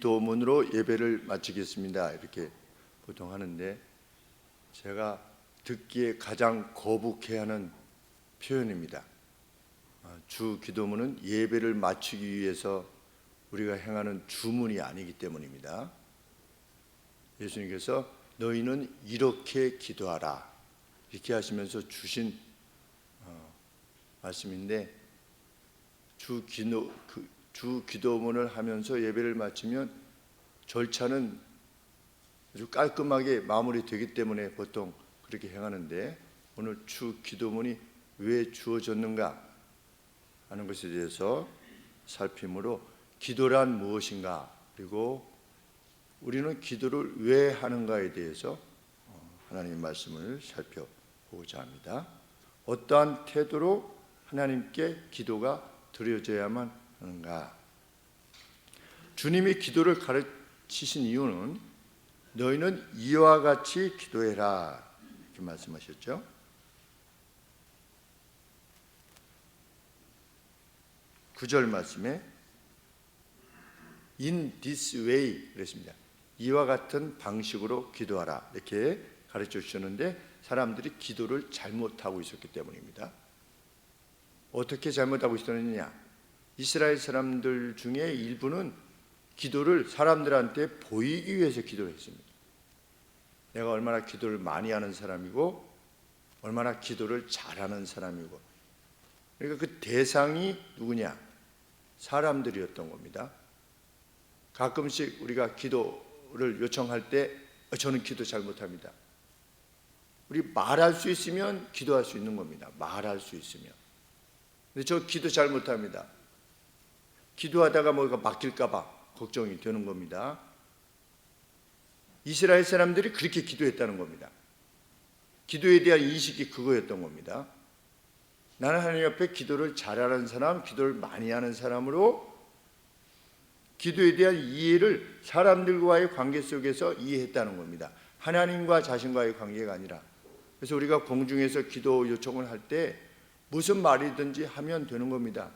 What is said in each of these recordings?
도문으로 예배를 마치겠습니다. 이렇게 보통 하는데 제가 듣기에 가장 거북해하는 표현입니다. 주 기도문은 예배를 마치기 위해서 우리가 행하는 주문이 아니기 때문입니다. 예수님께서 너희는 이렇게 기도하라 이렇게 하시면서 주신 말씀인데 주 기도문을 하면서 예배를 마치면 절차는 아주 깔끔하게 마무리되기 때문에 보통 그렇게 행하는데 오늘 주 기도문이 왜 주어졌는가 하는 것에 대해서 살피므로 기도란 무엇인가 그리고 우리는 기도를 왜 하는가에 대해서 하나님의 말씀을 살펴보고자 합니다. 어떠한 태도로 하나님께 기도가 드려져야만 하는가? 주님이 기도를 가르치신 이유는 너희는 이와 같이 기도해라 이렇게 말씀하셨죠. 구절 말씀에 In this way 그랬습니다. 이와 같은 방식으로 기도하라 이렇게 가르쳐 주셨는데 사람들이 기도를 잘못하고 있었기 때문입니다. 어떻게 잘못하고 있었느냐? 이스라엘 사람들 중에 일부는 기도를 사람들한테 보이기 위해서 기도를 했습니다. 내가 얼마나 기도를 많이 하는 사람이고 얼마나 기도를 잘하는 사람이고 그러니까 그 대상이 누구냐? 사람들이었던 겁니다. 가끔씩 우리가 기도를 요청할 때 저는 기도 잘 못합니다. 우리 말할 수 있으면 기도할 수 있는 겁니다. 말할 수 있으면. 근데 저 기도 잘 못합니다. 기도하다가 뭐가 막힐까 봐 걱정이 되는 겁니다. 이스라엘 사람들이 그렇게 기도했다는 겁니다. 기도에 대한 인식이 그거였던 겁니다. 나는 하나님 앞에 기도를 잘하는 사람, 기도를 많이 하는 사람으로 기도에 대한 이해를 사람들과의 관계 속에서 이해했다는 겁니다. 하나님과 자신과의 관계가 아니라. 그래서 우리가 공중에서 기도 요청을 할 때 무슨 말이든지 하면 되는 겁니다.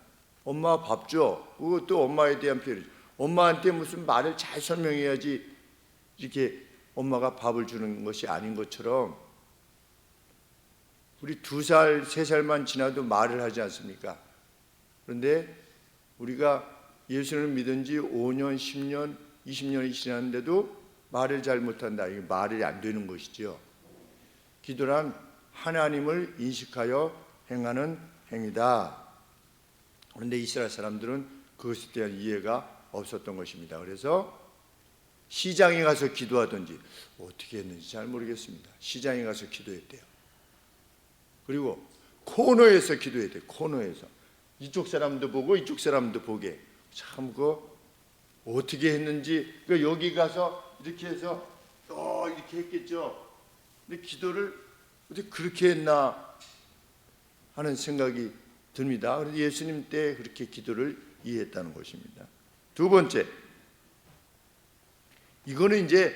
엄마 밥 줘. 그것도 엄마에 대한 표현이죠. 엄마한테 무슨 말을 잘 설명해야지 이렇게 엄마가 밥을 주는 것이 아닌 것처럼 우리 2살, 3살만 지나도 말을 하지 않습니까? 그런데 우리가 예수를 믿은 지 5년, 10년, 20년이 지났는데도 말을 잘 못한다. 이게 말이 안 되는 것이죠. 기도란 하나님을 인식하여 행하는 행위다. 그런데 이스라엘 사람들은 그것에 대한 이해가 없었던 것입니다. 그래서 시장에 가서 기도하든지 어떻게 했는지 잘 모르겠습니다. 시장에 가서 기도했대요. 그리고 코너에서 기도했대요. 코너에서 이쪽 사람도 보고 이쪽 사람도 보게. 참 그거 어떻게 했는지 여기 가서 이렇게 해서 이렇게 했겠죠. 근데 기도를 어떻게 그렇게 했나 하는 생각이 듭니다. 그래서 예수님 때 그렇게 기도를 이해했다는 것입니다. 두 번째, 이거는 이제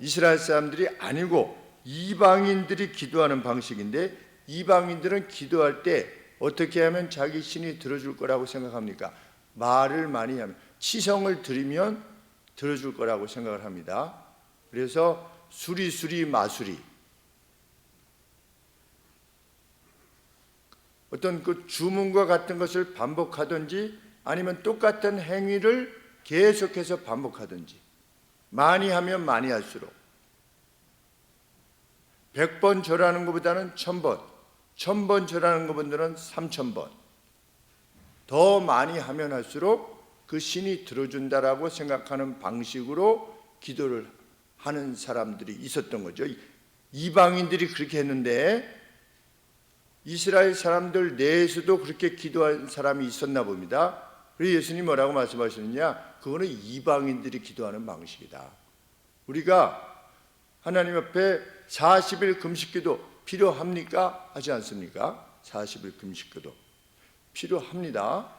이스라엘 사람들이 아니고 이방인들이 기도하는 방식인데 이방인들은 기도할 때 어떻게 하면 자기 신이 들어줄 거라고 생각합니까? 말을 많이 하면 치성을 드리면 들어줄 거라고 생각을 합니다. 그래서 수리수리 마수리 어떤 그 주문과 같은 것을 반복하든지 아니면 똑같은 행위를 계속해서 반복하든지 많이 하면 많이 할수록 100번 절하는 것보다는 1000번 1000번 절하는 것보다는 3000번 더 많이 하면 할수록 그 신이 들어준다라고 생각하는 방식으로 기도를 하는 사람들이 있었던 거죠. 이방인들이 그렇게 했는데 이스라엘 사람들 내에서도 그렇게 기도한 사람이 있었나 봅니다. 그래서 예수님이 뭐라고 말씀하시느냐? 그거는 이방인들이 기도하는 방식이다. 우리가 하나님 앞에 40일 금식기도 필요합니까? 하지 않습니까? 40일 금식기도 필요합니다.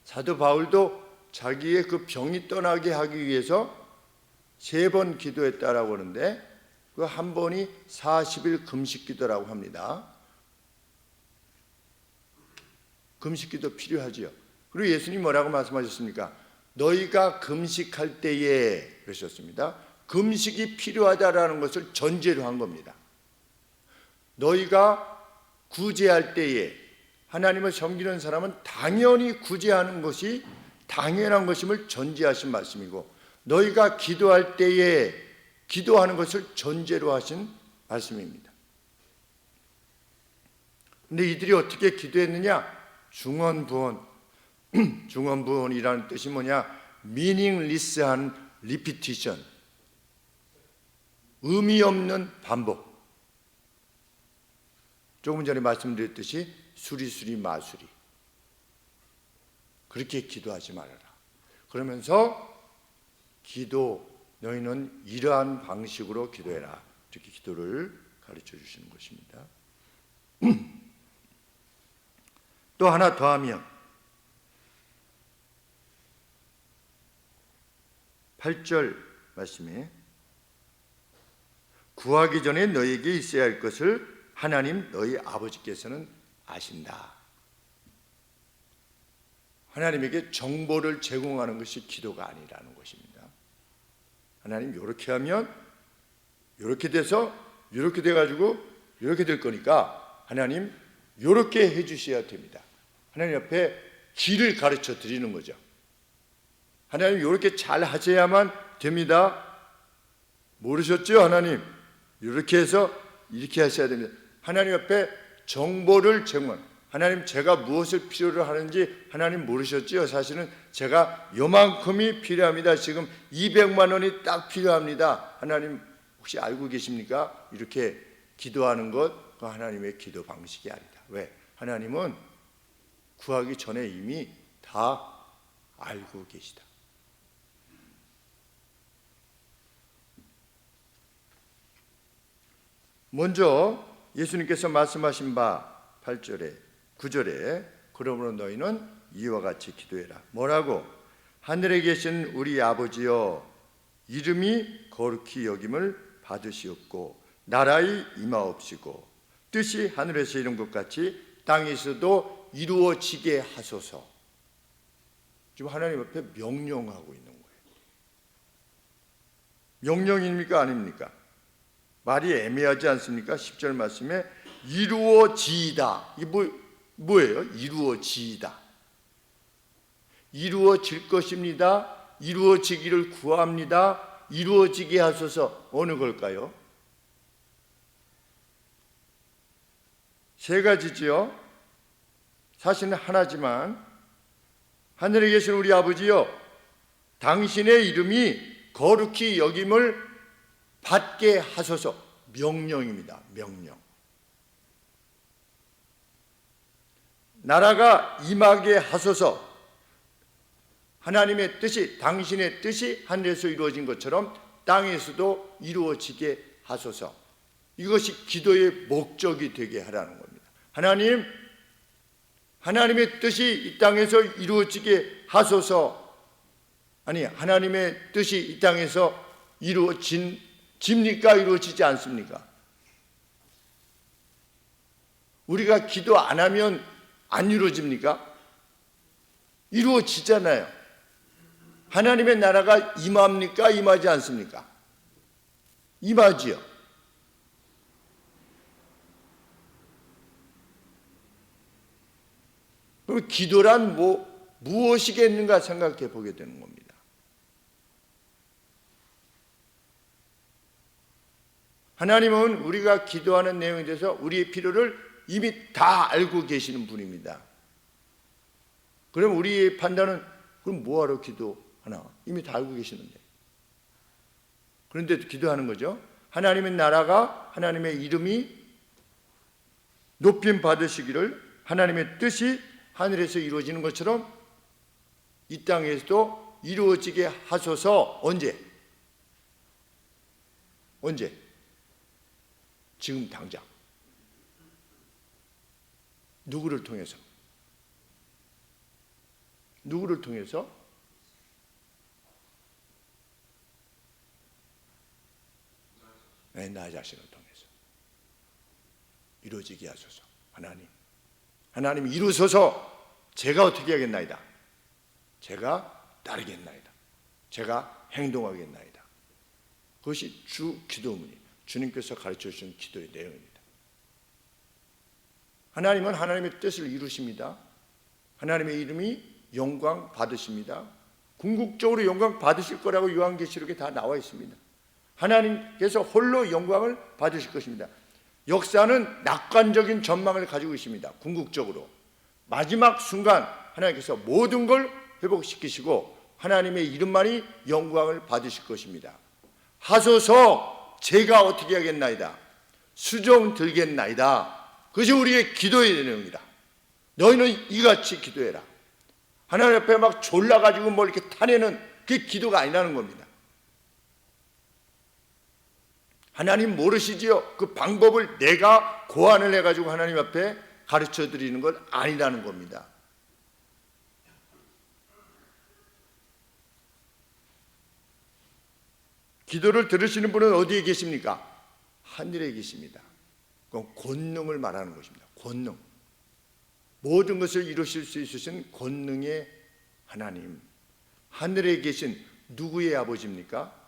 사도 바울도 자기의 그 병이 떠나게 하기 위해서 3번 기도했다라고 하는데 그 한 번이 40일 금식기도라고 합니다. 금식기도 필요하지요. 그리고 예수님이 뭐라고 말씀하셨습니까? 너희가 금식할 때에 그러셨습니다. 금식이 필요하다라는 것을 전제로 한 겁니다. 너희가 구제할 때에 하나님을 섬기는 사람은 당연히 구제하는 것이 당연한 것임을 전제하신 말씀이고, 너희가 기도할 때에 기도하는 것을 전제로 하신 말씀입니다. 근데 이들이 어떻게 기도했느냐? 중언부언. 중언부언이라는 뜻이 뭐냐? meaningless한 repetition, 의미 없는 반복. 조금 전에 말씀드렸듯이 수리수리 마수리. 그렇게 기도하지 말아라. 그러면서 너희는 이러한 방식으로 기도해라. 이렇게 기도를 가르쳐 주시는 것입니다. 또 하나 더하면 8절 말씀에 구하기 전에 너희에게 있어야 할 것을 하나님 너희 아버지께서는 아신다. 하나님에게 정보를 제공하는 것이 기도가 아니라는 것입니다. 하나님 이렇게 하면 이렇게 돼서 이렇게 돼가지고 이렇게 될 거니까 하나님 이렇게 해주셔야 됩니다. 하나님 앞에 길을 가르쳐 드리는 거죠. 하나님 이렇게 잘 하셔야만 됩니다. 모르셨죠? 하나님 이렇게 해서 이렇게 하셔야 됩니다. 하나님 앞에 정보를 제공하는, 하나님 제가 무엇을 필요로 하는지 하나님 모르셨죠? 사실은 제가 요만큼이 필요합니다. 지금 200만 원이 딱 필요합니다. 하나님 혹시 알고 계십니까? 이렇게 기도하는 것, 그 하나님의 기도 방식이 아니다. 왜? 하나님은 구하기 전에 이미 다 알고 계시다. 먼저 예수님께서 말씀하신 바 8절에 9절에 그러므로 너희는 이와 같이 기도해라. 뭐라고? 하늘에 계신 우리 아버지여, 이름이 거룩히 여김을 받으시옵고 나라의 임하옵시고 뜻이 하늘에서 이룬 것 같이 땅에서도 이루어지게 하소서. 지금 하나님 앞에 명령하고 있는 거예요. 명령입니까? 아닙니까? 말이 애매하지 않습니까? 10절 말씀에 이루어지이다. 이게 뭐예요? 이루어지이다. 이루어질 것입니다. 이루어지기를 구합니다. 이루어지게 하소서. 어느 걸까요? 세 가지지요. 사실은 하나지만 하늘에 계신 우리 아버지여, 당신의 이름이 거룩히 여김을 받게 하소서. 명령입니다. 명령. 나라가 임하게 하소서. 하나님의 뜻이, 당신의 뜻이 하늘에서 이루어진 것처럼 땅에서도 이루어지게 하소서. 이것이 기도의 목적이 되게 하라는 겁니다. 하나님의 뜻이 이 땅에서 이루어지게 하소서. 아니, 하나님의 뜻이 이 땅에서 이루어집니까? 이루어지지 않습니까? 우리가 기도 안 하면 안 이루어집니까? 이루어지잖아요. 하나님의 나라가 임합니까? 임하지 않습니까? 임하지요. 그럼 기도란 무엇이겠는가 생각해 보게 되는 겁니다. 하나님은 우리가 기도하는 내용에 대해서 우리의 필요를 이미 다 알고 계시는 분입니다. 그럼 우리의 판단은 그럼 뭐하러 기도하나? 이미 다 알고 계시는데. 그런데 기도하는 거죠. 하나님의 나라가, 하나님의 이름이 높임 받으시기를, 하나님의 뜻이 하늘에서 이루어지는 것처럼 이 땅에서도 이루어지게 하소서. 언제? 지금 당장. 누구를 통해서? 네, 나 자신을 통해서 이루어지게 하소서. 하나님 이루소서. 제가 어떻게 하겠나이다. 제가 따르겠나이다. 제가 행동하겠나이다. 그것이 주 기도문이에요. 주님께서 가르쳐 주신 기도의 내용입니다. 하나님은 하나님의 뜻을 이루십니다. 하나님의 이름이 영광 받으십니다. 궁극적으로 영광 받으실 거라고 요한계시록에 다 나와 있습니다. 하나님께서 홀로 영광을 받으실 것입니다. 역사는 낙관적인 전망을 가지고 있습니다. 궁극적으로 마지막 순간 하나님께서 모든 걸 회복시키시고 하나님의 이름만이 영광을 받으실 것입니다. 하소서 제가 어떻게 하겠나이다. 수종 들겠나이다. 그것이 우리의 기도의 내용이다. 너희는 이같이 기도해라. 하나님 앞에 막 졸라가지고 뭘 이렇게 타내는 그게 기도가 아니라는 겁니다. 하나님 모르시지요? 그 방법을 내가 고안을 해가지고 하나님 앞에 가르쳐 드리는 건 아니라는 겁니다. 기도를 들으시는 분은 어디에 계십니까? 하늘에 계십니다. 그건 권능을 말하는 것입니다. 권능. 모든 것을 이루실 수 있으신 권능의 하나님. 하늘에 계신 누구의 아버지입니까?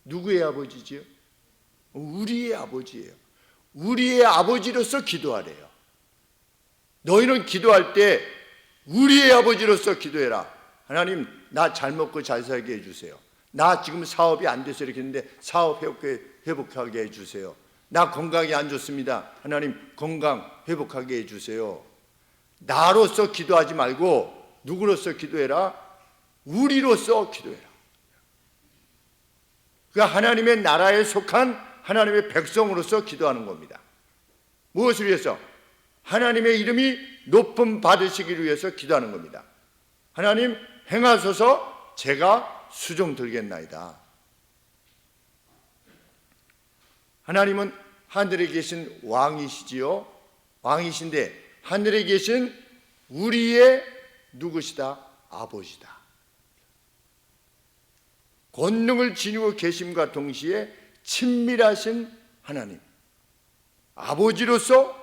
누구의 아버지지요? 우리의 아버지예요. 우리의 아버지로서 기도하래요. 너희는 기도할 때 우리의 아버지로서 기도해라. 하나님, 나 잘 먹고 잘 살게 해주세요. 나 지금 사업이 안 돼서 이렇게 했는데 사업 회복하게 해주세요. 나 건강이 안 좋습니다. 하나님, 건강 회복하게 해주세요. 나로서 기도하지 말고 누구로서 기도해라? 우리로서 기도해라. 그 하나님의 나라에 속한 하나님의 백성으로서 기도하는 겁니다. 무엇을 위해서? 하나님의 이름이 높임 받으시기 위해서 기도하는 겁니다. 하나님 행하소서 제가 수종 들겠나이다. 하나님은 하늘에 계신 왕이시지요. 왕이신데 하늘에 계신 우리의 누구시다? 아버지다. 권능을 지니고 계심과 동시에 친밀하신 하나님, 아버지로서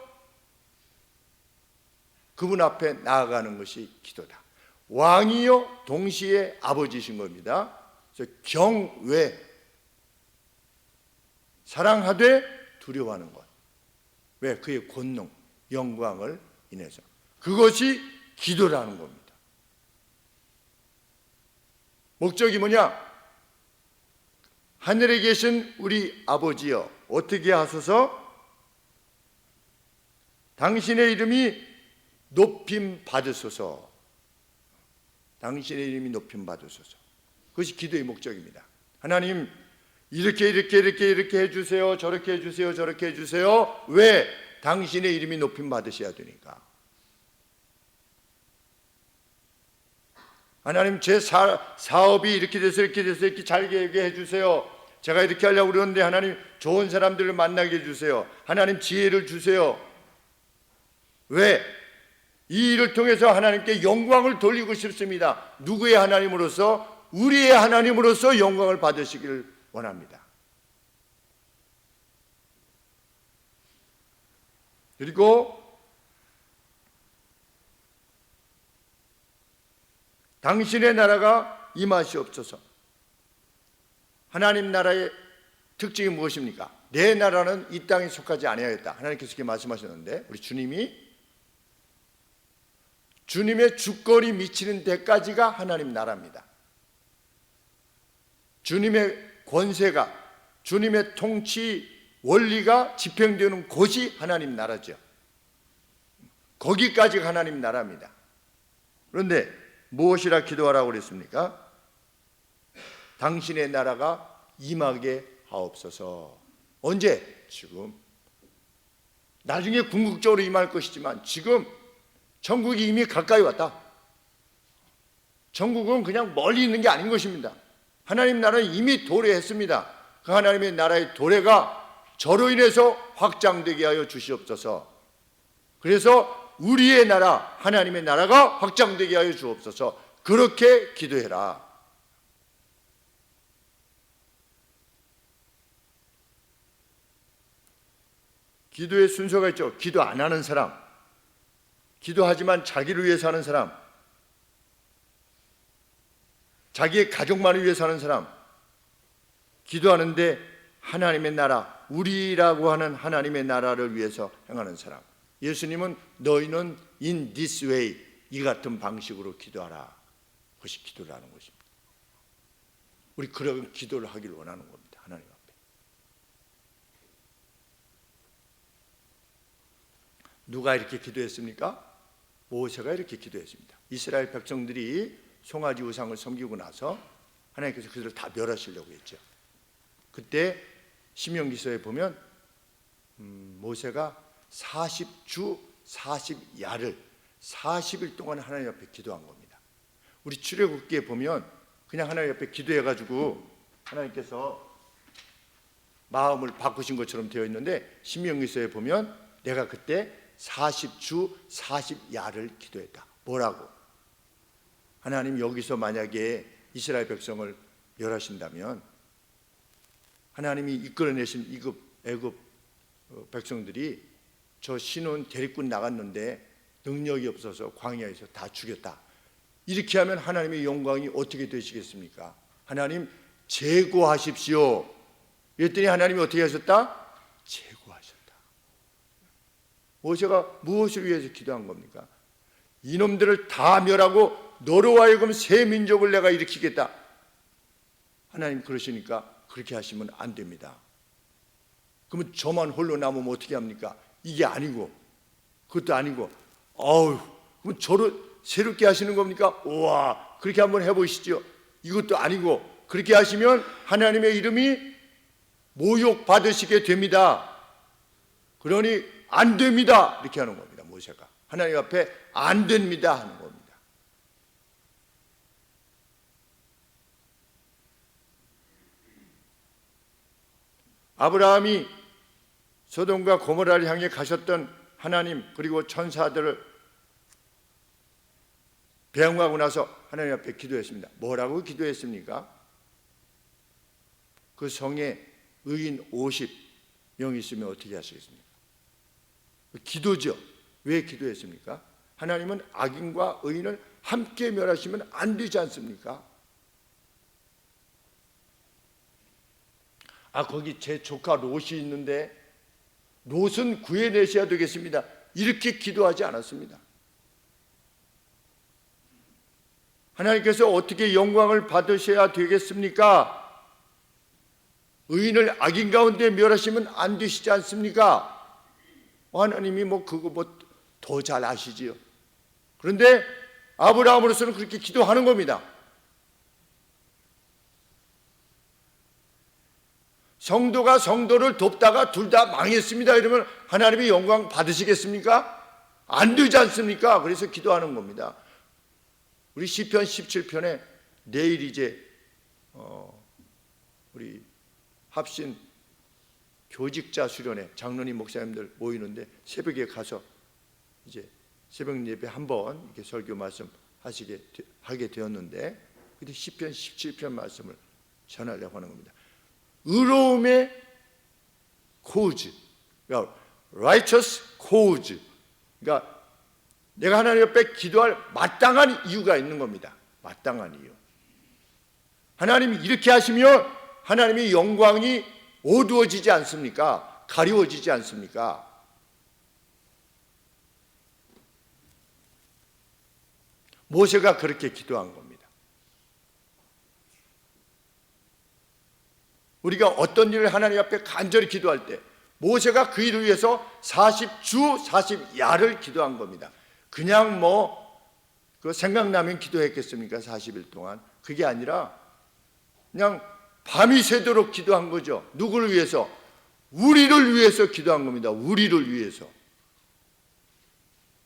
그분 앞에 나아가는 것이 기도다. 왕이요 동시에 아버지신 겁니다. 그래서 경외, 사랑하되 두려워하는 것. 왜? 그의 권능, 영광을 인해서. 그것이 기도라는 겁니다. 목적이 뭐냐? 하늘에 계신 우리 아버지여, 어떻게 하소서? 당신의 이름이 높임 받으소서. 당신의 이름이 높임 받으소서. 그것이 기도의 목적입니다. 하나님, 이렇게 해주세요. 저렇게 해주세요. 저렇게 해주세요. 왜? 당신의 이름이 높임 받으셔야 되니까. 하나님, 제 사업이 이렇게 돼서 이렇게 잘 되게 해주세요. 제가 이렇게 하려고 그러는데 하나님 좋은 사람들을 만나게 해주세요. 하나님 지혜를 주세요. 왜? 이 일을 통해서 하나님께 영광을 돌리고 싶습니다. 누구의 하나님으로서? 우리의 하나님으로서 영광을 받으시기를 원합니다. 그리고 당신의 나라가 임하시옵소서. 하나님 나라의 특징이 무엇입니까? 내 나라는 이 땅에 속하지 아니하였다. 하나님께서 이렇게 말씀하셨는데 우리 주님의 주권이 미치는 데까지가 하나님 나라입니다. 주님의 권세가, 주님의 통치 원리가 집행되는 곳이 하나님 나라죠. 거기까지가 하나님 나라입니다. 그런데 무엇이라 기도하라고 그랬습니까? 당신의 나라가 임하게 하옵소서. 언제? 지금. 나중에 궁극적으로 임할 것이지만 지금 천국이 이미 가까이 왔다. 천국은 그냥 멀리 있는 게 아닌 것입니다. 하나님 나라는 이미 도래했습니다. 그 하나님의 나라의 도래가 저로 인해서 확장되게 하여 주시옵소서. 그래서 우리의 나라, 하나님의 나라가 확장되게 하여 주옵소서. 그렇게 기도해라. 기도의 순서가 있죠. 기도 안 하는 사람, 기도하지만 자기를 위해서 하는 사람, 자기의 가족만을 위해 사는 사람, 기도하는데 하나님의 나라, 우리라고 하는 하나님의 나라를 위해서 행하는 사람. 예수님은 너희는 in this way, 이 같은 방식으로 기도하라. 그것이 기도라는 것입니다. 우리 그런 기도를 하기를 원하는 겁니다. 하나님 앞에. 누가 이렇게 기도했습니까? 모세가 이렇게 기도했습니다. 이스라엘 백성들이 송아지 우상을 섬기고 나서 하나님께서 그들을 다 멸하시려고 했죠. 그때 신명기서에 보면 모세가 40주 40야를 40일 동안 하나님 앞에 기도한 겁니다. 우리 출애굽기에 보면 그냥 하나님 앞에 기도해가지고 하나님께서 마음을 바꾸신 것처럼 되어 있는데, 신명기서에 보면 내가 그때 40주 40야를 기도했다. 뭐라고? 하나님 여기서 만약에 이스라엘 백성을 멸하신다면, 하나님이 이끌어내신 애굽 백성들이 저 신혼 대립군 나갔는데 능력이 없어서 광야에서 다 죽였다. 이렇게 하면 하나님의 영광이 어떻게 되시겠습니까? 하나님 제거하십시오. 그랬더니 하나님이 어떻게 하셨다? 제거하셨다. 모세가 무엇을 위해서 기도한 겁니까? 이놈들을 다 멸하고 너로 하여금 새 민족을 내가 일으키겠다. 하나님 그러시니까 그렇게 하시면 안 됩니다. 그러면 저만 홀로 남으면 어떻게 합니까? 이게 아니고, 그것도 아니고, 그럼 저를 새롭게 하시는 겁니까? 우와, 그렇게 한번 해보시죠. 이것도 아니고, 그렇게 하시면 하나님의 이름이 모욕받으시게 됩니다. 그러니 안 됩니다. 이렇게 하는 겁니다. 모세가 하나님 앞에 안 됩니다 하는 겁니다. 아브라함이 소돔과 고모라를 향해 가셨던 하나님, 그리고 천사들을 배웅하고 나서 하나님 앞에 기도했습니다. 뭐라고 기도했습니까? 그 성에 의인 50명 있으면 어떻게 하시겠습니까? 기도죠. 왜 기도했습니까? 하나님은 악인과 의인을 함께 멸하시면 안 되지 않습니까? 거기 제 조카 롯이 있는데 롯은 구해내셔야 되겠습니다. 이렇게 기도하지 않았습니다. 하나님께서 어떻게 영광을 받으셔야 되겠습니까? 의인을 악인 가운데 멸하시면 안 되시지 않습니까? 하나님이 그거 더 잘 아시지요. 그런데 아브라함으로서는 그렇게 기도하는 겁니다. 성도가 성도를 돕다가 둘 다 망했습니다. 이러면 하나님이 영광 받으시겠습니까? 안 되지 않습니까? 그래서 기도하는 겁니다. 우리 시편 17편에 내일 이제 우리 합신 교직자 수련회 장로님 목사님들 모이는데 새벽에 가서 이제 새벽 예배 한번 이렇게 설교 말씀 하게 되었는데, 그때 시편 17편 말씀을 전하려고 하는 겁니다. 의로움의 cause, 그러니까 righteous cause, 그러니까 내가 하나님 옆에 기도할 마땅한 이유가 있는 겁니다. 마땅한 이유. 하나님이 이렇게 하시면 하나님의 영광이 어두워지지 않습니까? 가리워지지 않습니까? 모세가 그렇게 기도한 겁니다. 우리가 어떤 일을 하나님 앞에 간절히 기도할 때 모세가 그 일을 위해서 40주 40야를 기도한 겁니다. 그냥 그 생각나면 기도했겠습니까? 40일 동안. 그게 아니라 그냥 밤이 새도록 기도한 거죠. 누구를 위해서? 우리를 위해서 기도한 겁니다. 우리를 위해서.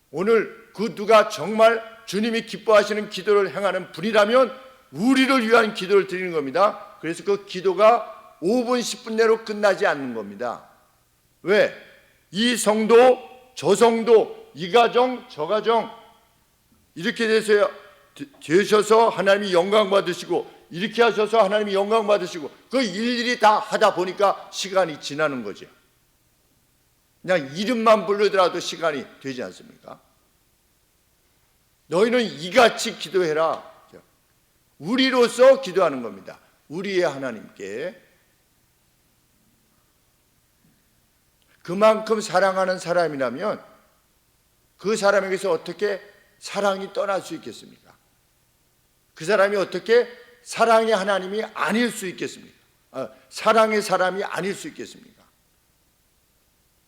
오늘 그 누가 정말 주님이 기뻐하시는 기도를 행하는 분이라면 우리를 위한 기도를 드리는 겁니다. 그래서 그 기도가 5분 10분 내로 끝나지 않는 겁니다. 왜? 이 성도 저 성도 이 가정 저 가정 이렇게 되셔서 하나님이 영광 받으시고, 이렇게 하셔서 하나님이 영광 받으시고, 그 일일이 다 하다 보니까 시간이 지나는 거죠. 그냥 이름만 부르더라도 시간이 되지 않습니까? 너희는 이같이 기도해라. 우리로서 기도하는 겁니다. 우리의 하나님께. 그만큼 사랑하는 사람이라면 그 사람에게서 어떻게 사랑이 떠날 수 있겠습니까? 그 사람이 어떻게 사랑의 하나님이 아닐 수 있겠습니까? 사랑의 사람이 아닐 수 있겠습니까?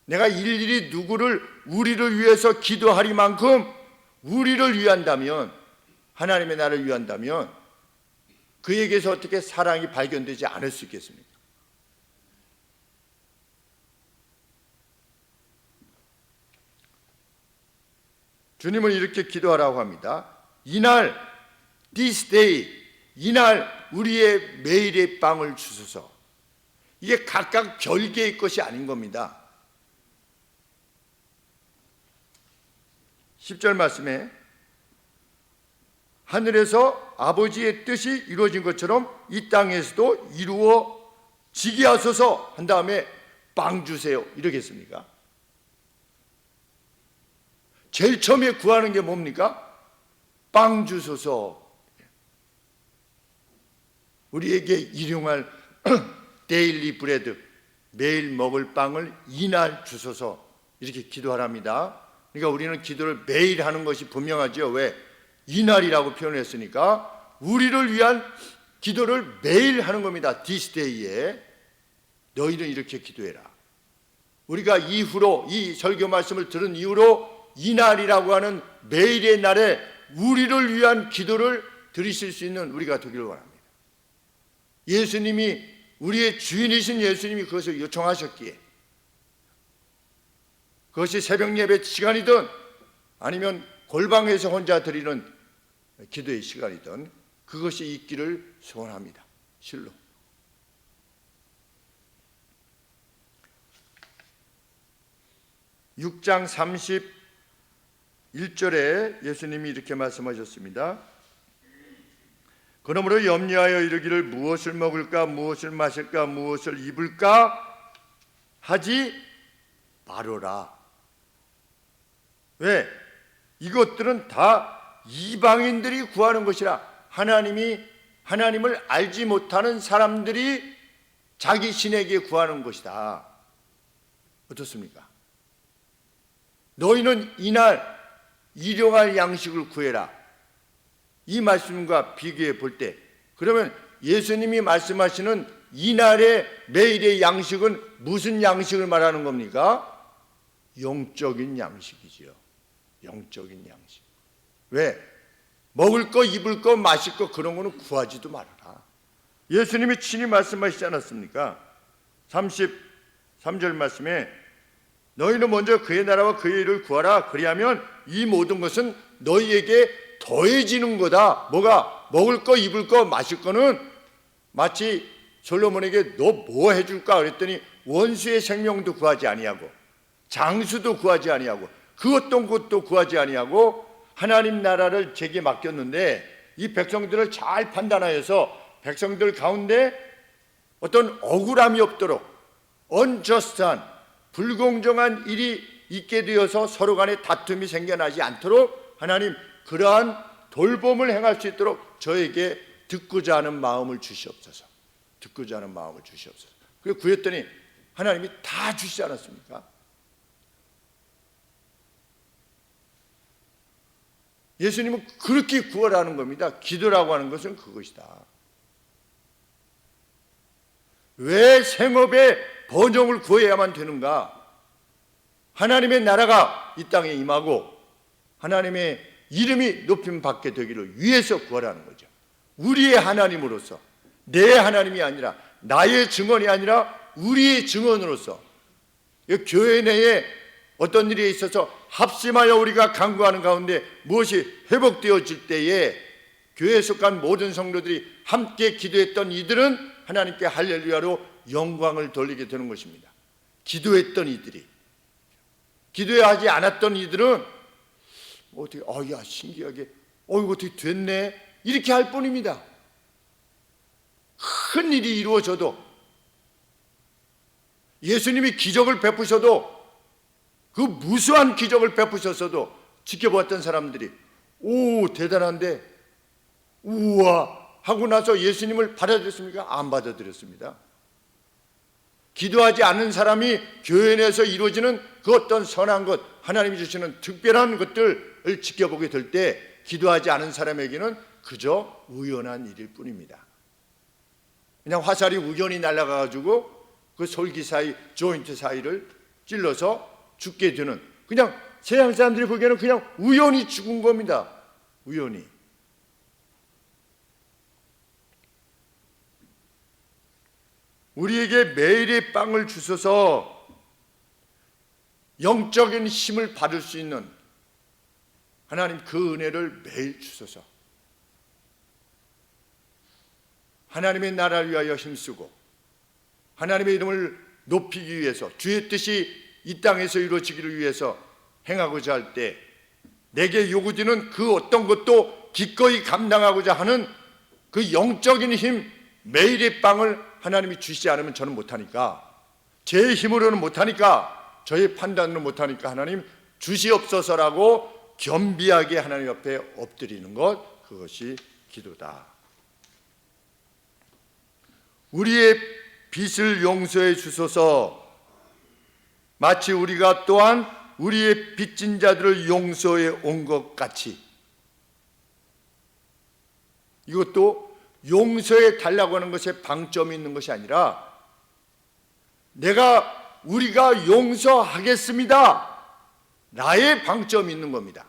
내가 일일이 누구를 우리를 위해서 기도하리만큼 우리를 위한다면, 하나님의 나를 위한다면 그에게서 어떻게 사랑이 발견되지 않을 수 있겠습니까? 주님은 이렇게 기도하라고 합니다. 이날, this day, 이날 우리의 매일의 빵을 주소서. 이게 각각 별개의 것이 아닌 겁니다. 10절 말씀에 하늘에서 아버지의 뜻이 이루어진 것처럼 이 땅에서도 이루어지게 하소서 한 다음에 빵 주세요. 이러겠습니까? 제일 처음에 구하는 게 뭡니까? 빵 주소서. 우리에게 일용할 데일리 브레드, 매일 먹을 빵을 이날 주소서. 이렇게 기도하랍니다. 그러니까 우리는 기도를 매일 하는 것이 분명하죠. 왜? 이날이라고 표현했으니까 우리를 위한 기도를 매일 하는 겁니다. this day에 너희는 이렇게 기도해라. 우리가 이후로 이 설교 말씀을 들은 이후로 이날이라고 하는 매일의 날에 우리를 위한 기도를 드리실 수 있는 우리가 되기를 원합니다. 예수님이, 우리의 주인이신 예수님이 그것을 요청하셨기에, 그것이 새벽 예배 시간이든 아니면 골방에서 혼자 드리는 기도의 시간이든 그것이 있기를 소원합니다. 실로. (6장 31절에) 예수님이 이렇게 말씀하셨습니다. 그러므로 염려하여 이르기를 무엇을 먹을까, 무엇을 마실까, 무엇을 입을까 하지 마로라. 왜? 이것들은 다 이방인들이 구하는 것이라. 하나님을 알지 못하는 사람들이 자기 신에게 구하는 것이다. 어떻습니까? 너희는 이날 일용할 양식을 구해라. 이 말씀과 비교해 볼 때, 그러면 예수님이 말씀하시는 이날의 매일의 양식은 무슨 양식을 말하는 겁니까? 영적인 양식이지요. 영적인 양식. 왜? 먹을 거, 입을 거, 마실 거 그런 거는 구하지도 말아라. 예수님이 친히 말씀하시지 않았습니까? 33절 말씀에 너희는 먼저 그의 나라와 그의 일을 구하라. 그리하면 이 모든 것은 너희에게 더해지는 거다. 뭐가? 먹을 거, 입을 거, 마실 거는 마치 솔로몬에게 너 뭐 해줄까? 그랬더니 원수의 생명도 구하지 아니하고 장수도 구하지 아니하고 그 어떤 것도 구하지 아니하고 하나님 나라를 제게 맡겼는데 이 백성들을 잘 판단하여서 백성들 가운데 어떤 억울함이 없도록 unjust한 불공정한 일이 있게 되어서 서로 간에 다툼이 생겨나지 않도록 하나님 그러한 돌봄을 행할 수 있도록 저에게 듣고자 하는 마음을 주시옵소서. 듣고자 하는 마음을 주시옵소서. 그리고 구했더니 하나님이 다 주시지 않았습니까? 예수님은 그렇게 구하라는 겁니다. 기도라고 하는 것은 그것이다. 왜 생업의 번영을 구해야만 되는가? 하나님의 나라가 이 땅에 임하고 하나님의 이름이 높임 받게 되기를 위해서 구하라는 거죠. 우리의 하나님으로서, 내 하나님이 아니라 나의 증언이 아니라 우리의 증언으로서 교회 내에 어떤 일에 있어서 합심하여 우리가 간구하는 가운데 무엇이 회복되어질 때에 교회에 속한 모든 성도들이 함께 기도했던 이들은 하나님께 할렐루야로 영광을 돌리게 되는 것입니다. 기도했던 이들이. 기도하지 않았던 이들은 어떻게 야 신기하게 이거 어떻게 됐네 이렇게 할 뿐입니다. 큰 일이 이루어져도 예수님이 기적을 베푸셔도 그 무수한 기적을 베푸셨어도 지켜보았던 사람들이 오 대단한데 우와 하고 나서 예수님을 받아들였습니까? 안 받아들였습니다. 기도하지 않는 사람이 교회 내에서 이루어지는 그 어떤 선한 것, 하나님이 주시는 특별한 것들을 지켜보게 될 때 기도하지 않은 사람에게는 그저 우연한 일일 뿐입니다. 그냥 화살이 우연히 날아가가지고 그 솔기 사이, 조인트 사이를 찔러서 죽게 되는, 그냥 세상 사람들이 보기에는 그냥 우연히 죽은 겁니다. 우연히. 우리에게 매일의 빵을 주셔서 영적인 힘을 받을 수 있는 하나님, 그 은혜를 매일 주소서. 하나님의 나라를 위하여 힘쓰고 하나님의 이름을 높이기 위해서, 주의 뜻이 이 땅에서 이루어지기를 위해서 행하고자 할 때 내게 요구되는 그 어떤 것도 기꺼이 감당하고자 하는 그 영적인 힘, 매일의 빵을 하나님이 주시지 않으면 저는 못하니까, 제 힘으로는 못하니까, 저의 판단으로 못하니까 하나님 주시옵소서라고 겸비하게 하나님 옆에 엎드리는 것, 그것이 기도다. 우리의 빚을 용서해 주소서. 마치 우리가 또한 우리의 빚진 자들을 용서해 온 것 같이. 이것도 용서해 달라고 하는 것에 방점이 있는 것이 아니라 우리가 용서하겠습니다 나의 방점이 있는 겁니다.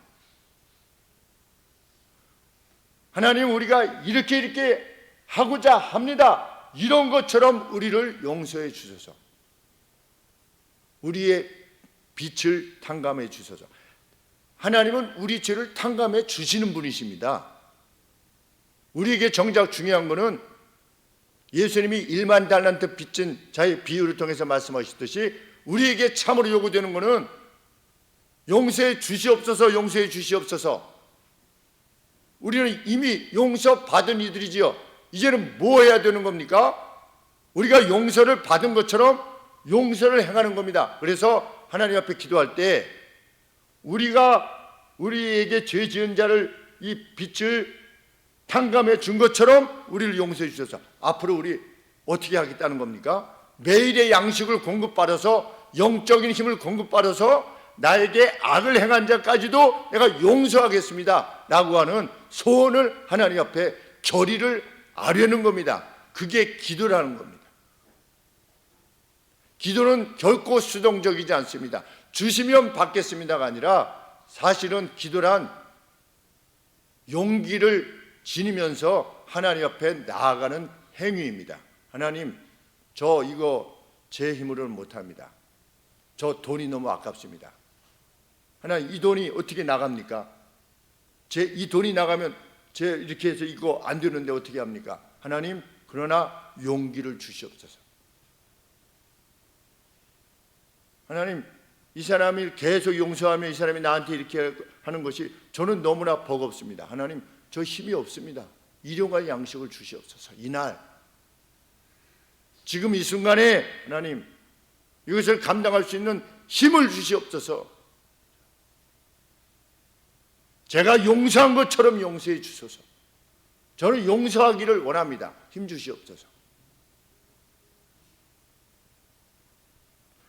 하나님, 우리가 이렇게 하고자 합니다, 이런 것처럼 우리를 용서해 주소서. 우리의 빚을 탕감해 주소서. 하나님은 우리 죄를 탕감해 주시는 분이십니다. 우리에게 정작 중요한 것은 예수님이 1만 달란트 빚진 자의 비유를 통해서 말씀하셨듯이 우리에게 참으로 요구되는 것은 용서해 주시옵소서, 용서해 주시옵소서. 우리는 이미 용서받은 이들이지요. 이제는 뭐 해야 되는 겁니까? 우리가 용서를 받은 것처럼 용서를 행하는 겁니다. 그래서 하나님 앞에 기도할 때 우리에게 죄 지은 자를 이 빚을 탕감해 준 것처럼 우리를 용서해 주셔서 앞으로 우리 어떻게 하겠다는 겁니까? 매일의 양식을 공급받아서, 영적인 힘을 공급받아서 나에게 악을 행한 자까지도 내가 용서하겠습니다 라고 하는 소원을 하나님 앞에 결의를 아뢰는 겁니다. 그게 기도라는 겁니다. 기도는 결코 수동적이지 않습니다. 주시면 받겠습니다가 아니라 사실은 기도란 용기를 지니면서 하나님 앞에 나아가는 행위입니다. 하나님, 저 이거 제 힘으로는 못합니다. 저 돈이 너무 아깝습니다. 하나님, 이 돈이 어떻게 나갑니까? 이 돈이 나가면 이렇게 해서 이거 안 되는데 어떻게 합니까? 하나님, 그러나 용기를 주시옵소서. 하나님, 이 사람이 계속 용서하면 이 사람이 나한테 이렇게 하는 것이 저는 너무나 버겁습니다. 하나님, 저 힘이 없습니다. 일용할 양식을 주시옵소서. 이날, 지금 이 순간에 하나님, 이것을 감당할 수 있는 힘을 주시옵소서. 제가 용서한 것처럼 용서해 주소서. 저는 용서하기를 원합니다. 힘 주시옵소서.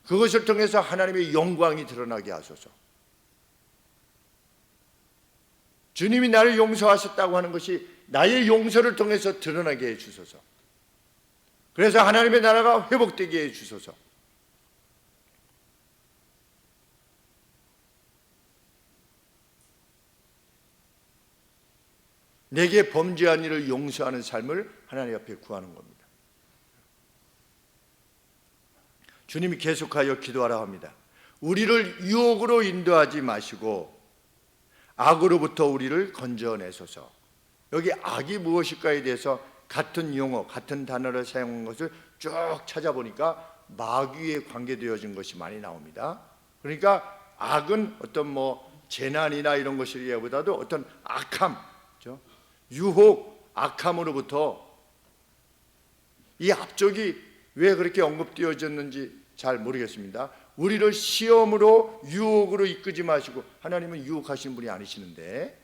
그것을 통해서 하나님의 영광이 드러나게 하소서. 주님이 나를 용서하셨다고 하는 것이 나의 용서를 통해서 드러나게 해 주소서. 그래서 하나님의 나라가 회복되게 해 주소서. 내게 범죄한 일을 용서하는 삶을 하나님 앞에 구하는 겁니다. 주님이 계속하여 기도하라 합니다. 우리를 유혹으로 인도하지 마시고 악으로부터 우리를 건져내소서. 여기 악이 무엇일까에 대해서 같은 용어, 같은 단어를 사용한 것을 쭉 찾아보니까 마귀에 관계되어진 것이 많이 나옵니다. 그러니까 악은 어떤 재난이나 이런 것이기보다도 어떤 악함, 그렇죠? 유혹, 악함으로부터, 이 앞쪽이 왜 그렇게 언급되어졌는지 잘 모르겠습니다. 우리를 시험으로, 유혹으로 이끄지 마시고, 하나님은 유혹하시는 분이 아니시는데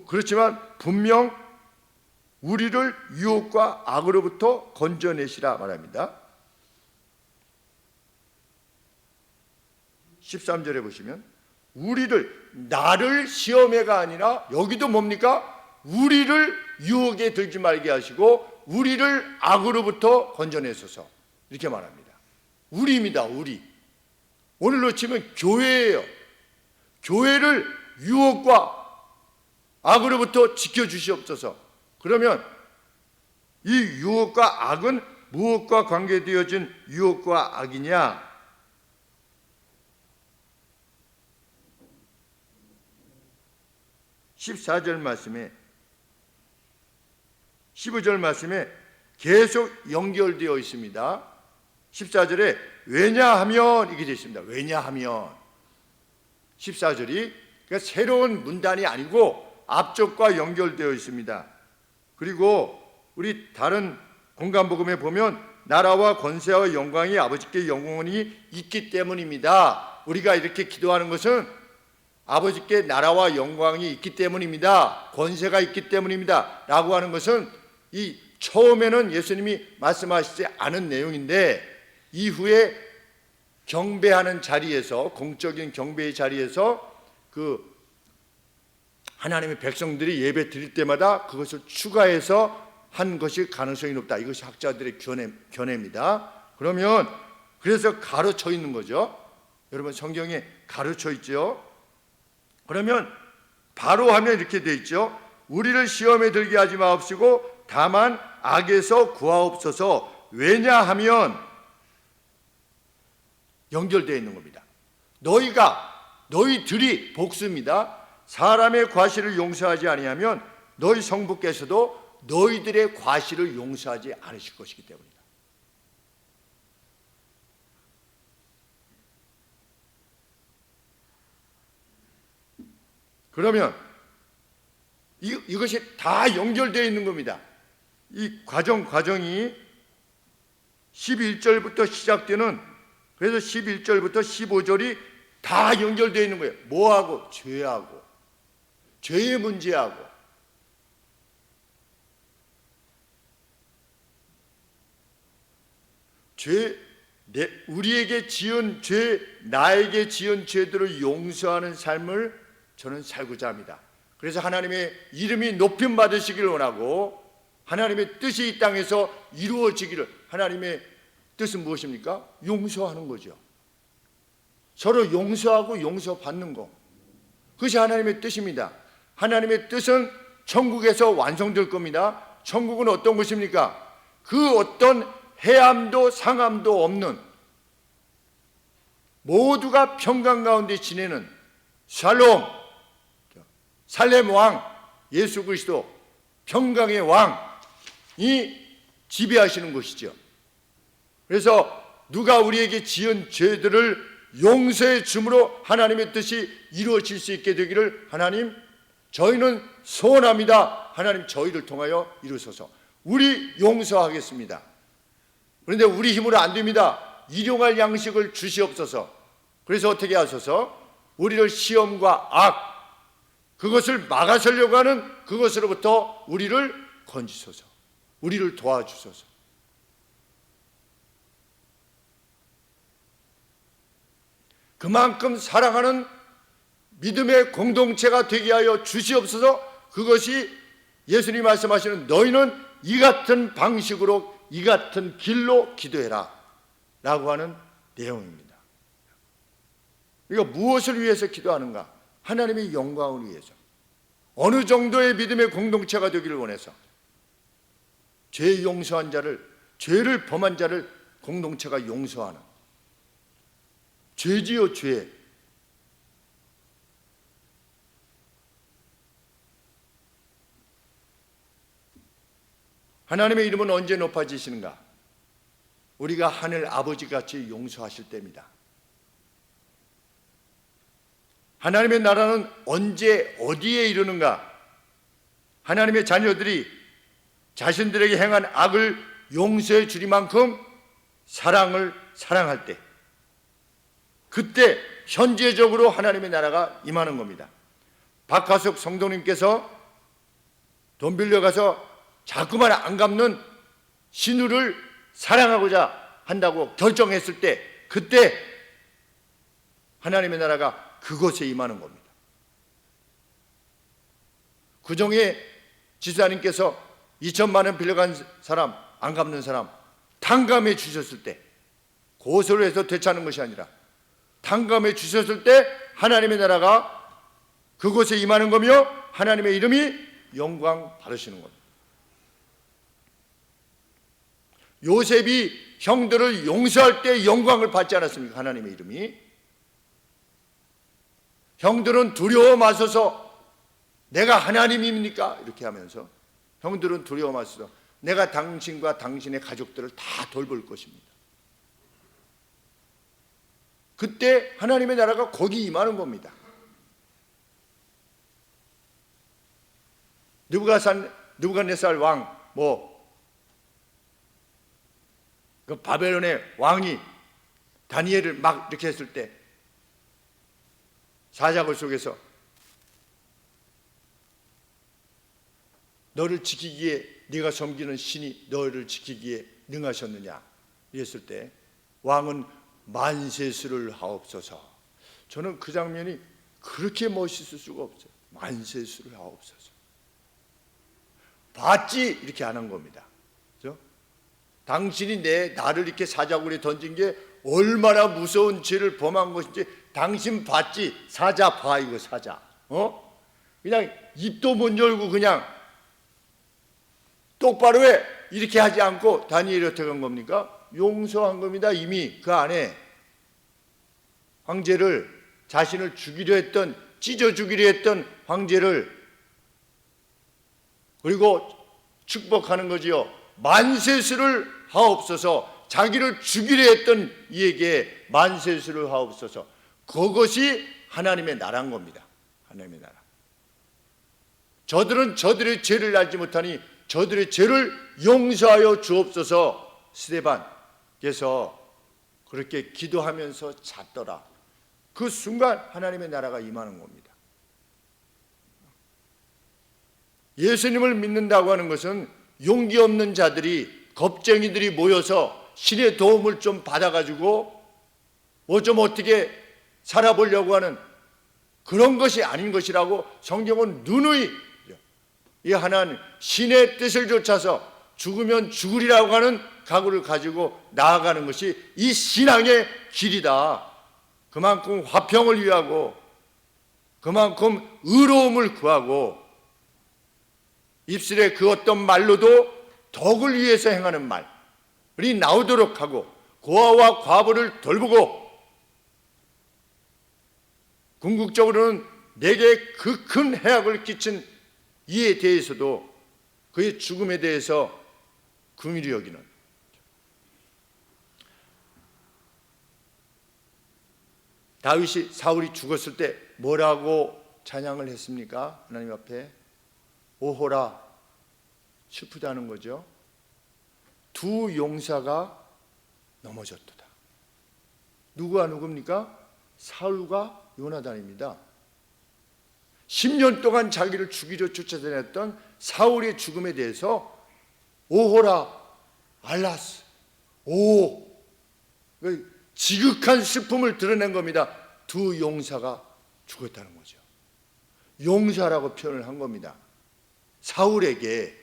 그렇지만 분명 우리를 유혹과 악으로부터 건져내시라 말합니다. 13절에 보시면 나를 시험에가 아니라 여기도 뭡니까? 우리를 유혹에 들지 말게 하시고 우리를 악으로부터 건져내소서, 이렇게 말합니다. 우리입니다. 우리. 오늘로 치면 교회예요. 교회를 유혹과 악으로부터 지켜주시옵소서. 그러면 이 유혹과 악은 무엇과 관계되어진 유혹과 악이냐? 14절 말씀에 15절 말씀에 계속 연결되어 있습니다. 14절에 왜냐하면 이게 되어 있습니다. 왜냐하면 14절이 그러니까 새로운 문단이 아니고 앞쪽과 연결되어 있습니다. 그리고 우리 다른 공간복음에 보면 나라와 권세와 영광이 아버지께 영원히 있기 때문입니다. 우리가 이렇게 기도하는 것은 아버지께 나라와 영광이 있기 때문입니다. 권세가 있기 때문입니다. 라고 하는 것은 이 처음에는 예수님이 말씀하시지 않은 내용인데 이후에 경배하는 자리에서, 공적인 경배의 자리에서 그 하나님의 백성들이 예배 드릴 때마다 그것을 추가해서 한 것이 가능성이 높다. 이것이 학자들의 견해입니다. 그러면 그래서 가르쳐 있는 거죠. 여러분 성경에 가르쳐 있죠. 그러면 바로 하면 이렇게 돼 있죠. 우리를 시험에 들게 하지 마옵시고 다만 악에서 구하옵소서. 왜냐하면 연결되어 있는 겁니다. 너희들이 복수입니다. 사람의 과실을 용서하지 아니하면 너희 성부께서도 너희들의 과실을 용서하지 않으실 것이기 때문이다. 그러면 이것이 다 연결되어 있는 겁니다. 이 과정이 11절부터 시작되는, 그래서 11절부터 15절이 다 연결되어 있는 거예요. 뭐하고? 죄하고, 죄의 문제하고. 우리에게 지은 죄, 나에게 지은 죄들을 용서하는 삶을 저는 살고자 합니다. 그래서 하나님의 이름이 높임 받으시기를 원하고 하나님의 뜻이 이 땅에서 이루어지기를. 하나님의 뜻은 무엇입니까? 용서하는 거죠. 서로 용서하고 용서받는 거. 그것이 하나님의 뜻입니다. 하나님의 뜻은 천국에서 완성될 겁니다. 천국은 어떤 것입니까? 그 어떤 해함도 상함도 없는, 모두가 평강 가운데 지내는 샬롬, 살렘 왕 예수 그리스도, 평강의 왕이 지배하시는 것이죠. 그래서 누가 우리에게 지은 죄들을 용서해 줌으로 하나님의 뜻이 이루어질 수 있게 되기를 하나님 저희는 소원합니다. 하나님 저희를 통하여 이루소서. 우리 용서하겠습니다. 그런데 우리 힘으로 안 됩니다. 일용할 양식을 주시옵소서. 그래서 어떻게 하소서? 우리를 시험과 악, 그것을 막아서려고 하는 그것으로부터 우리를 건지소서. 우리를 도와주소서. 그만큼 사랑하는 믿음의 공동체가 되게 하여 주시옵소서. 그것이 예수님이 말씀하시는 너희는 이 같은 방식으로 이 같은 길로 기도해라 라고 하는 내용입니다. 우리가 무엇을 위해서 기도하는가? 하나님의 영광을 위해서. 어느 정도의 믿음의 공동체가 되기를 원해서 죄 용서한 자를, 죄를 범한 자를 공동체가 용서하는, 죄지요 죄. 하나님의 이름은 언제 높아지시는가? 우리가 하늘 아버지같이 용서하실 때입니다. 하나님의 나라는 언제 어디에 이르는가? 하나님의 자녀들이 자신들에게 행한 악을 용서해 주리만큼 사랑을 사랑할 때, 그때 현재적으로 하나님의 나라가 임하는 겁니다. 박하숙 성도님께서 돈 빌려가서 자꾸만 안 갚는 신우를 사랑하고자 한다고 결정했을 때, 그때 하나님의 나라가 그곳에 임하는 겁니다. 구정의 지사님께서 2천만 원 빌려간 사람, 안 갚는 사람 탕감해 주셨을 때, 고소를 해서 되찾는 것이 아니라 탕감해 주셨을 때 하나님의 나라가 그곳에 임하는 거며 하나님의 이름이 영광 받으시는 겁니다. 요셉이 형들을 용서할 때 영광을 받지 않았습니까? 하나님의 이름이. 형들은 두려워 마소서, 내가 하나님입니까? 이렇게 하면서 형들은 두려워 마소서, 내가 당신과 당신의 가족들을 다 돌볼 것입니다. 그때 하나님의 나라가 거기 임하는 겁니다. 느부갓네살 왕, 그 바벨론의 왕이 다니엘을 막 이렇게 했을 때 사자굴 속에서 너를 지키기에, 네가 섬기는 신이 너를 지키기에 능하셨느냐 이랬을 때 왕은 만세수를 하옵소서. 저는 그 장면이 그렇게 멋있을 수가 없어요. 만세수를 하옵소서. 봤지? 이렇게 안 한 겁니다. 그렇죠? 당신이 나를 이렇게 사자굴에 던진 게 얼마나 무서운 죄를 범한 것인지 당신 봤지? 사자 봐, 이거 사자. 그냥 입도 못 열고 그냥 똑바로 해, 이렇게 하지 않고 다니엘이 어떻게 한 겁니까? 용서한 겁니다. 이미 그 안에 황제를, 자신을 죽이려 했던, 찢어 죽이려 했던 황제를, 그리고 축복하는 거지요. 만세수를 하옵소서. 자기를 죽이려 했던 이에게 만세수를 하옵소서. 그것이 하나님의 나라인 겁니다. 하나님의 나라. 저들은 저들의 죄를 알지 못하니 저들의 죄를 용서하여 주옵소서. 스데반께서 그렇게 기도하면서 잤더라. 그 순간 하나님의 나라가 임하는 겁니다. 예수님을 믿는다고 하는 것은 용기 없는 자들이, 겁쟁이들이 모여서 신의 도움을 좀 받아가지고 좀 어떻게 살아보려고 하는 그런 것이 아닌 것이라고 성경은 누누이, 이 하나님 신의 뜻을 좇아서 죽으면 죽으리라고 하는 각오를 가지고 나아가는 것이 이 신앙의 길이다. 그만큼 화평을 위하고, 그만큼 의로움을 구하고, 입술에 그 어떤 말로도 덕을 위해서 행하는 말이 나오도록 하고, 고아와 과부를 돌보고, 궁극적으로는 내게 그 큰 해악을 끼친 이에 대해서도, 그의 죽음에 대해서 긍휼히 여기는, 다윗이, 사울이 죽었을 때 뭐라고 찬양을 했습니까? 하나님 앞에 오호라, 슬프다는 거죠. 두 용사가 넘어졌도다. 누구와 누굽니까? 사울과 요나단입니다. 10년 동안 자기를 죽이려 쫓아다녔던 사울의 죽음에 대해서 오호라, 알라스, 지극한 슬픔을 드러낸 겁니다. 두 용사가 죽었다는 거죠. 용사라고 표현을 한 겁니다. 사울에게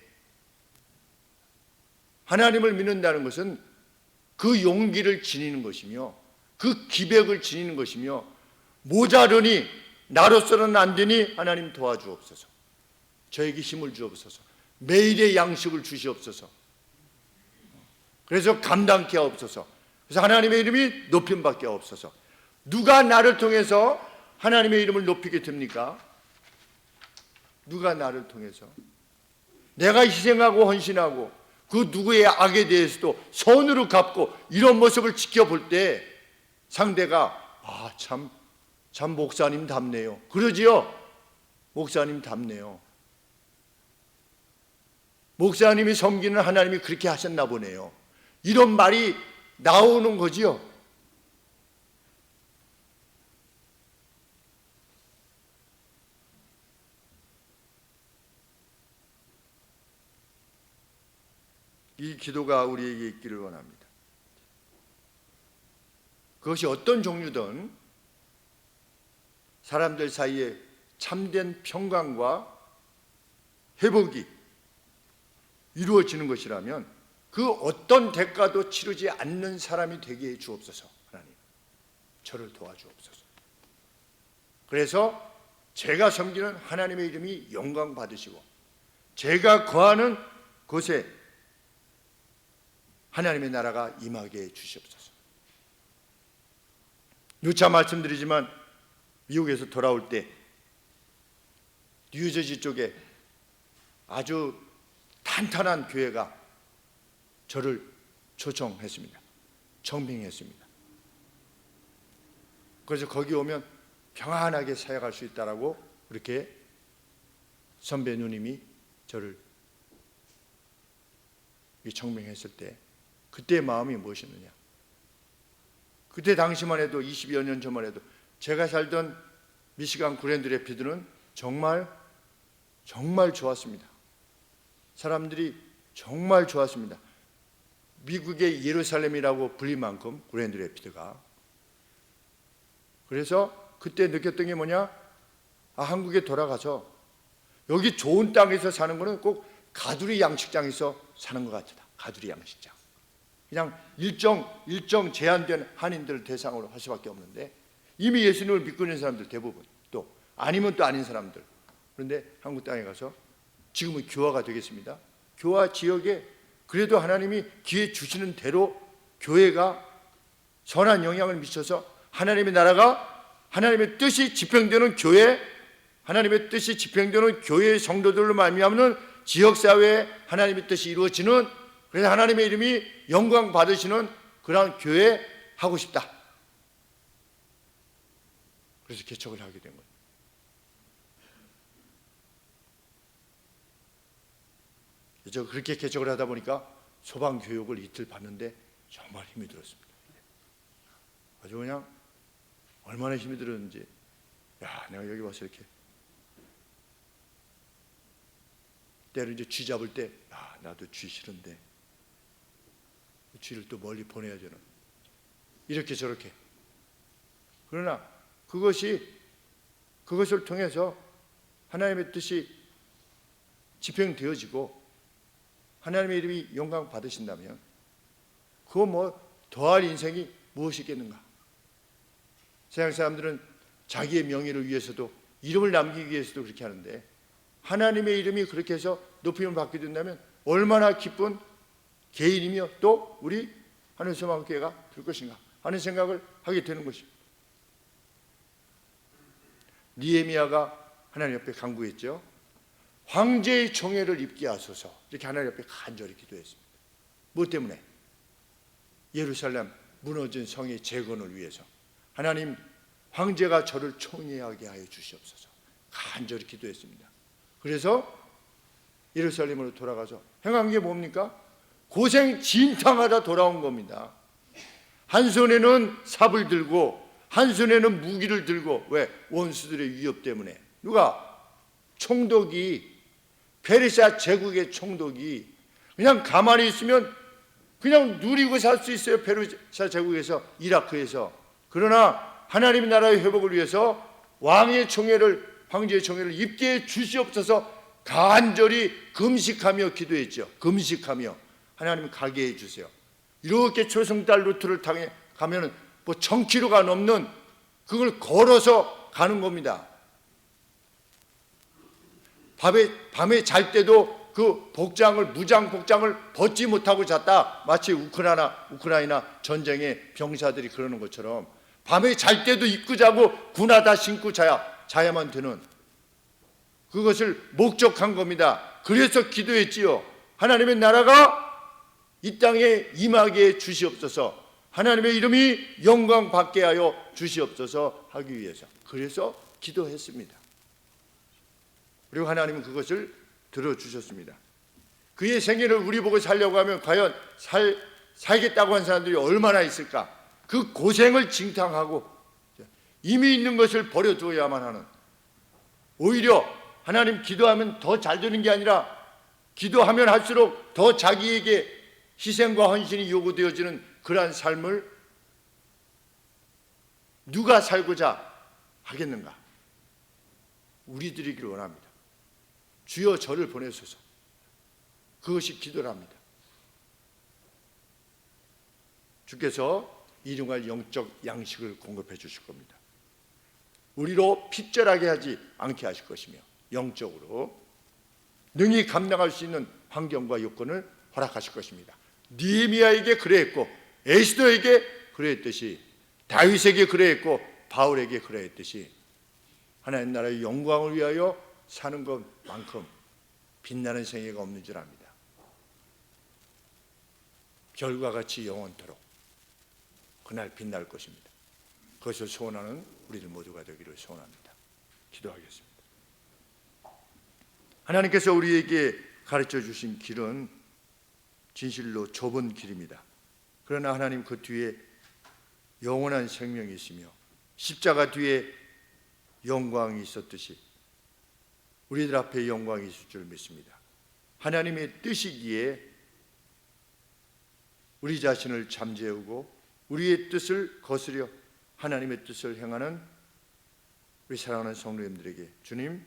하나님을 믿는다는 것은 그 용기를 지니는 것이며, 그 기백을 지니는 것이며, 모자르니 나로서는 안 되니 하나님 도와주옵소서. 저에게 힘을 주옵소서. 매일의 양식을 주시옵소서. 그래서 감당케 하옵소서. 그래서 하나님의 이름이 높임받게 하옵소서. 누가 나를 통해서 하나님의 이름을 높이게 됩니까? 누가 나를 통해서? 내가 희생하고 헌신하고 그 누구의 악에 대해서도 선으로 갚고 이런 모습을 지켜볼 때 상대가 참 목사님 답네요. 그러지요? 목사님 답네요. 목사님이 섬기는 하나님이 그렇게 하셨나 보네요. 이런 말이 나오는 거지요. 이 기도가 우리에게 있기를 원합니다. 그것이 어떤 종류든 사람들 사이에 참된 평강과 회복이 이루어지는 것이라면 그 어떤 대가도 치르지 않는 사람이 되게 해 주옵소서. 하나님, 저를 도와주옵소서. 그래서 제가 섬기는 하나님의 이름이 영광 받으시고 제가 거하는 곳에 하나님의 나라가 임하게 해 주시옵소서. 누차 말씀드리지만 미국에서 돌아올 때 뉴저지 쪽에 아주 탄탄한 교회가 저를 초청했습니다. 청빙했습니다. 그래서 거기 오면 평안하게 사역할 수 있다라고 그렇게 선배 누님이 저를 청빙했을 때 그때의 마음이 무엇이었느냐? 그때 당시만 해도 20여 년 전만 해도 제가 살던 미시간 그랜드 래피드는 정말 좋았습니다. 사람들이 정말 좋았습니다. 미국의 예루살렘이라고 불릴 만큼 그랜드 래피드가. 그래서 그때 느꼈던 게 뭐냐? 한국에 돌아가서 여기 좋은 땅에서 사는 거는 꼭 가두리 양식장에서 사는 것 같다. 가두리 양식장. 그냥 일정 제한된 한인들을 대상으로 할 수밖에 없는데 이미 예수님을 믿고 있는 사람들 대부분 또 아니면 또 아닌 사람들. 그런데 한국 땅에 가서 지금은 교화가 되겠습니다. 교화 지역에 그래도 하나님이 기회 주시는 대로 교회가 선한 영향을 미쳐서 하나님의 나라가 하나님의 뜻이 집행되는 교회, 하나님의 뜻이 집행되는 교회의 성도들로 말미암는 지역사회에 하나님의 뜻이 이루어지는, 그래서 하나님의 이름이 영광 받으시는 그러한 교회 하고 싶다. 그래서 개척을 하게 된 거예요. 저 그렇게 개척을 하다 보니까 소방교육을 이틀 받는데 정말 힘이 들었습니다. 아주 그냥 얼마나 힘이 들었는지, 야, 내가 여기 와서 이렇게 때로 이제 쥐 잡을 때, 야, 나도 쥐 싫은데 쥐를 또 멀리 보내야 되는, 이렇게 저렇게. 그러나 그것을 통해서 하나님의 뜻이 집행되어지고 하나님의 이름이 영광 받으신다면 그거 뭐 더할 인생이 무엇이겠는가? 세상 사람들은 자기의 명예를 위해서도 이름을 남기기 위해서도 그렇게 하는데 하나님의 이름이 그렇게 해서 높임을 받게 된다면 얼마나 기쁜 개인이며 또 우리 하늘소망교회가 될 것인가 하는 생각을 하게 되는 것입니다. 느헤미야가 하나님 옆에 간구했죠. 황제의 총애를 입게 하소서. 이렇게 하나님 옆에 간절히 기도했습니다. 무엇 때문에? 예루살렘 무너진 성의 재건을 위해서. 하나님, 황제가 저를 총애하게 하여 주시옵소서. 간절히 기도했습니다. 그래서 예루살렘으로 돌아가서 행한 게 뭡니까? 고생 진탕하다 돌아온 겁니다. 한 손에는 삽을 들고 한 손에는 무기를 들고. 왜? 원수들의 위협 때문에. 누가? 총독이, 페르시아 제국의 총독이 그냥 가만히 있으면 그냥 누리고 살 수 있어요. 페르시아 제국에서, 이라크에서. 그러나 하나님의 나라의 회복을 위해서 왕의 총애를, 황제의 총애를 입게 해 주시옵소서 간절히 금식하며 기도했죠. 금식하며 하나님 가게 해 주세요. 이렇게 초승달 루트를 타게 가면은 뭐 1000km가 넘는 그걸 걸어서 가는 겁니다. 밤에 잘 때도 그 복장을, 무장 복장을 벗지 못하고 잤다. 마치 우크라이나 전쟁의 병사들이 그러는 것처럼 밤에 잘 때도 입고 자고 군화다 신고 자야만 되는 그것을 목적한 겁니다. 그래서 기도했지요. 하나님의 나라가 이 땅에 임하게 해 주시옵소서. 하나님의 이름이 영광 받게 하여 주시옵소서 하기 위해서. 그래서 기도했습니다. 그리고 하나님은 그것을 들어주셨습니다. 그의 생애를 우리 보고 살려고 하면 과연 살겠다고 한 사람들이 얼마나 있을까? 그 고생을 징탕하고 이미 있는 것을 버려두어야만 하는, 오히려 하나님 기도하면 더 잘 되는 게 아니라 기도하면 할수록 더 자기에게 희생과 헌신이 요구되어지는 그러한 삶을 누가 살고자 하겠는가? 우리들이길 원합니다. 주여 저를 보내소서. 그것이 기도랍니다. 주께서 일용할 영적 양식을 공급해 주실 겁니다. 우리로 핍절하게 하지 않게 하실 것이며 영적으로 능히 감당할 수 있는 환경과 요건을 허락하실 것입니다. 느헤미야에게 그래했고 에스더에게 그래했듯이 다윗에게 그래했고 바울에게 그래했듯이 하나님 나라의 영광을 위하여 사는 것만큼 빛나는 생애가 없는 줄 압니다. 별과 같이 영원토록 그날 빛날 것입니다. 그것을 소원하는 우리들 모두가 되기를 소원합니다. 기도하겠습니다. 하나님께서 우리에게 가르쳐 주신 길은 진실로 좁은 길입니다. 그러나 하나님 그 뒤에 영원한 생명이 있으며 십자가 뒤에 영광이 있었듯이 우리들 앞에 영광이 있을 줄 믿습니다. 하나님의 뜻이기에 우리 자신을 잠재우고 우리의 뜻을 거스려 하나님의 뜻을 행하는 우리 사랑하는 성도님들에게 주님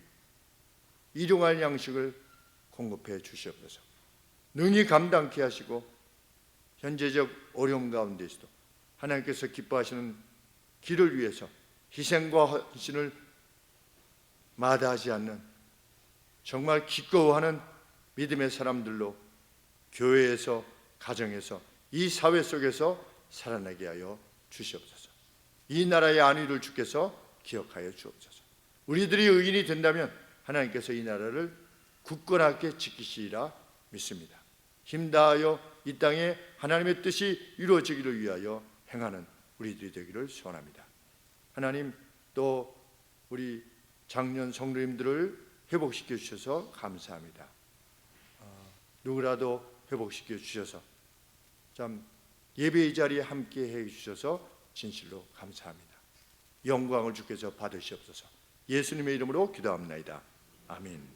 일용할 양식을 공급해 주시옵소서. 능히 감당케 하시고 현재적 어려움 가운데서도 하나님께서 기뻐하시는 길을 위해서 희생과 헌신을 마다하지 않는 정말 기꺼워하는 믿음의 사람들로 교회에서 가정에서 이 사회 속에서 살아나게 하여 주시옵소서. 이 나라의 안위를 주께서 기억하여 주옵소서. 우리들이 의인이 된다면 하나님께서 이 나라를 굳건하게 지키시리라 믿습니다. 힘다하여 이 땅에 하나님의 뜻이 이루어지기를 위하여 행하는 우리들이 되기를 소원합니다. 하나님 또 우리 장년 성도님들을 회복시켜 주셔서 감사합니다. 누구라도 회복시켜 주셔서 참 예배의 자리에 함께 해 주셔서 진실로 감사합니다. 영광을 주께서 받으시옵소서. 예수님의 이름으로 기도합니다. 아멘.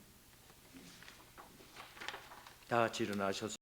다 같이 일어나셔서